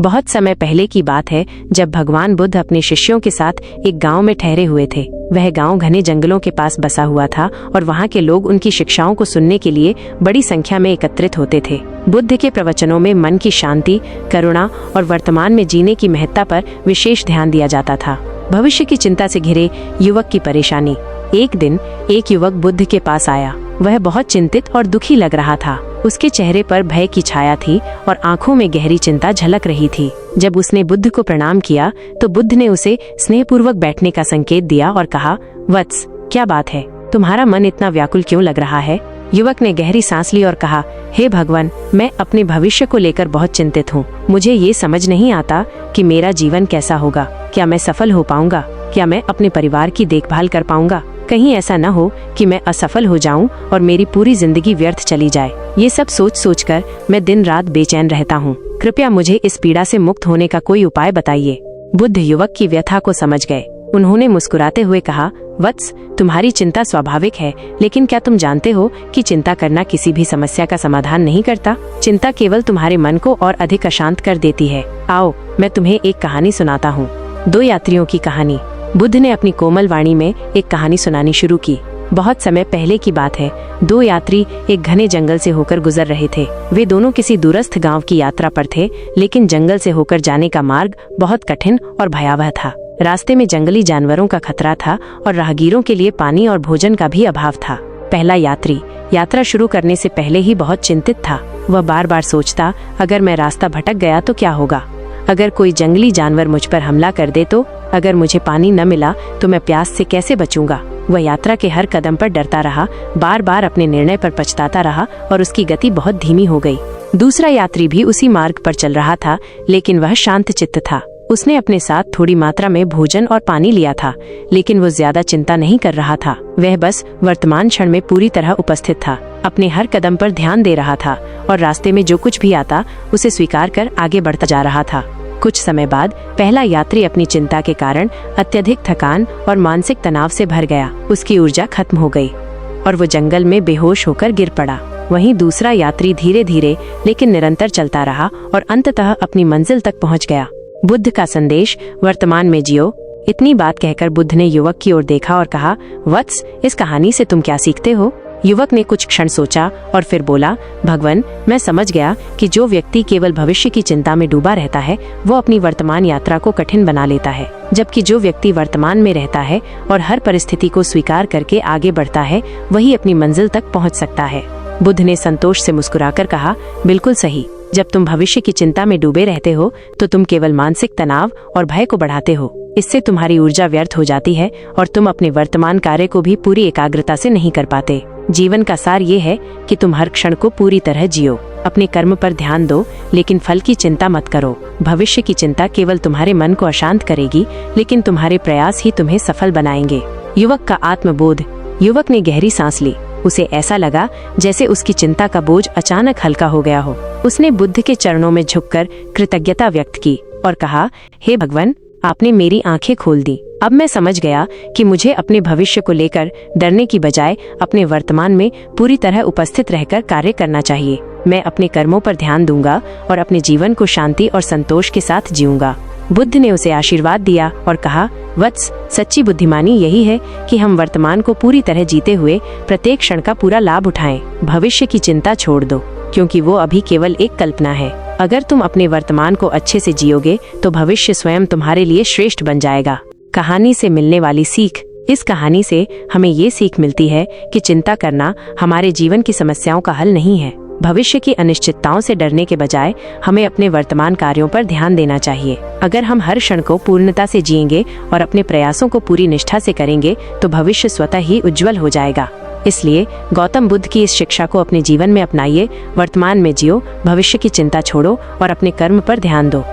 बहुत समय पहले की बात है जब भगवान बुद्ध अपने शिष्यों के साथ एक गांव में ठहरे हुए थे। वह गांव घने जंगलों के पास बसा हुआ था और वहां के लोग उनकी शिक्षाओं को सुनने के लिए बड़ी संख्या में एकत्रित होते थे। बुद्ध के प्रवचनों में मन की शांति, करुणा और वर्तमान में जीने की महत्ता पर विशेष ध्यान दिया जाता था। भविष्य की चिंता से घिरे युवक की परेशानी। एक दिन एक युवक बुद्ध के पास आया। वह बहुत चिंतित और दुखी लग रहा था। उसके चेहरे पर भय की छाया थी और आंखों में गहरी चिंता झलक रही थी। जब उसने बुद्ध को प्रणाम किया तो बुद्ध ने उसे स्नेहपूर्वक बैठने का संकेत दिया और कहा, वत्स, क्या बात है? तुम्हारा मन इतना व्याकुल क्यों लग रहा है? युवक ने गहरी सांस ली और कहा, हे भगवान, मैं अपने भविष्य को लेकर बहुत चिंतित हूँ। मुझे ये समझ नहीं आता कि मेरा जीवन कैसा होगा। क्या मैं सफल हो पाऊंगा? क्या मैं अपने परिवार की देखभाल कर पाऊंगा? कहीं ऐसा न हो कि मैं असफल हो जाऊं और मेरी पूरी जिंदगी व्यर्थ चली जाए। ये सब सोच सोचकर मैं दिन रात बेचैन रहता हूँ। कृपया मुझे इस पीड़ा से मुक्त होने का कोई उपाय बताइए। बुद्ध युवक की व्यथा को समझ गए। उन्होंने मुस्कुराते हुए कहा, वत्स, तुम्हारी चिंता स्वाभाविक है, लेकिन क्या तुम जानते हो कि चिंता करना किसी भी समस्या का समाधान नहीं करता? चिंता केवल तुम्हारे मन को और अधिक अशांत कर देती है। आओ, मैं तुम्हें एक कहानी सुनाता हूँ। दो यात्रियों की कहानी। बुद्ध ने अपनी कोमल वाणी में एक कहानी सुनानी शुरू की। बहुत समय पहले की बात है। दो यात्री एक घने जंगल से होकर गुजर रहे थे। वे दोनों किसी दूरस्थ गांव की यात्रा पर थे, लेकिन जंगल से होकर जाने का मार्ग बहुत कठिन और भयावह था। रास्ते में जंगली जानवरों का खतरा था और राहगीरों के लिए पानी और भोजन का भी अभाव था। पहला यात्री यात्रा शुरू करने से पहले ही बहुत चिंतित था। वह बार बार सोचता, अगर मैं रास्ता भटक गया तो क्या होगा? अगर कोई जंगली जानवर मुझ पर हमला कर दे तो? अगर मुझे पानी न मिला तो मैं प्यास से कैसे बचूंगा? वह यात्रा के हर कदम पर डरता रहा, बार बार अपने निर्णय पर पछताता रहा और उसकी गति बहुत धीमी हो गई। दूसरा यात्री भी उसी मार्ग पर चल रहा था, लेकिन वह शांत चित्त था। उसने अपने साथ थोड़ी मात्रा में भोजन और पानी लिया था, लेकिन वो ज्यादा चिंता नहीं कर रहा था। वह बस वर्तमान क्षण में पूरी तरह उपस्थित था, अपने हर कदम पर ध्यान दे रहा था और रास्ते में जो कुछ भी आता उसे स्वीकार कर आगे बढ़ता जा रहा था। कुछ समय बाद पहला यात्री अपनी चिंता के कारण अत्यधिक थकान और मानसिक तनाव से भर गया। उसकी ऊर्जा खत्म हो गई और वो जंगल में बेहोश होकर गिर पड़ा। वहीं दूसरा यात्री धीरे धीरे लेकिन निरंतर चलता रहा और अंततः अपनी मंजिल तक पहुंच गया। बुद्ध का संदेश, वर्तमान में जियो। इतनी बात कहकर बुद्ध ने युवक की ओर देखा और कहा, वत्स, इस कहानी से तुम क्या सीखते हो? युवक ने कुछ क्षण सोचा और फिर बोला, भगवान, मैं समझ गया कि जो व्यक्ति केवल भविष्य की चिंता में डूबा रहता है वो अपनी वर्तमान यात्रा को कठिन बना लेता है, जबकि जो व्यक्ति वर्तमान में रहता है और हर परिस्थिति को स्वीकार करके आगे बढ़ता है वही अपनी मंजिल तक पहुंच सकता है। बुद्ध ने संतोष से मुस्कुराकर कहा, बिल्कुल सही। जब तुम भविष्य की चिंता में डूबे रहते हो तो तुम केवल मानसिक तनाव और भय को बढ़ाते हो। इससे तुम्हारी ऊर्जा व्यर्थ हो जाती है और तुम अपने वर्तमान कार्य को भी पूरी एकाग्रता से नहीं कर पाते। जीवन का सार ये है कि तुम हर क्षण को पूरी तरह जियो। अपने कर्म पर ध्यान दो, लेकिन फल की चिंता मत करो। भविष्य की चिंता केवल तुम्हारे मन को अशांत करेगी, लेकिन तुम्हारे प्रयास ही तुम्हें सफल बनाएंगे। युवक का आत्मबोध। युवक ने गहरी सांस ली। उसे ऐसा लगा जैसे उसकी चिंता का बोझ अचानक हल्का हो गया हो। उसने बुद्ध के चरणों में झुककर कृतज्ञता व्यक्त की और कहा, हे भगवान, आपने मेरी आंखें खोल दी। अब मैं समझ गया कि मुझे अपने भविष्य को लेकर डरने की बजाय अपने वर्तमान में पूरी तरह उपस्थित रहकर कार्य करना चाहिए। मैं अपने कर्मों पर ध्यान दूंगा और अपने जीवन को शांति और संतोष के साथ जीऊंगा। बुद्ध ने उसे आशीर्वाद दिया और कहा, वत्स, सच्ची बुद्धिमानी यही है कि हम वर्तमान को पूरी तरह जीते हुए प्रत्येक क्षण का पूरा लाभ उठाएं। भविष्य की चिंता छोड़ दो, क्योंकि वो अभी केवल एक कल्पना है। अगर तुम अपने वर्तमान को अच्छे से जियोगे तो भविष्य स्वयं तुम्हारे लिए श्रेष्ठ बन जाएगा। कहानी से मिलने वाली सीख। इस कहानी से हमें ये सीख मिलती है कि चिंता करना हमारे जीवन की समस्याओं का हल नहीं है। भविष्य की अनिश्चितताओं से डरने के बजाय हमें अपने वर्तमान कार्यों पर ध्यान देना चाहिए। अगर हम हर क्षण को पूर्णता से जिएंगे और अपने प्रयासों को पूरी निष्ठा से करेंगे तो भविष्य स्वतः ही उज्जवल हो जाएगा। इसलिए गौतम बुद्ध की इस शिक्षा को अपने जीवन में अपनाइए। वर्तमान में जियो, भविष्य की चिंता छोड़ो और अपने कर्म पर ध्यान दो।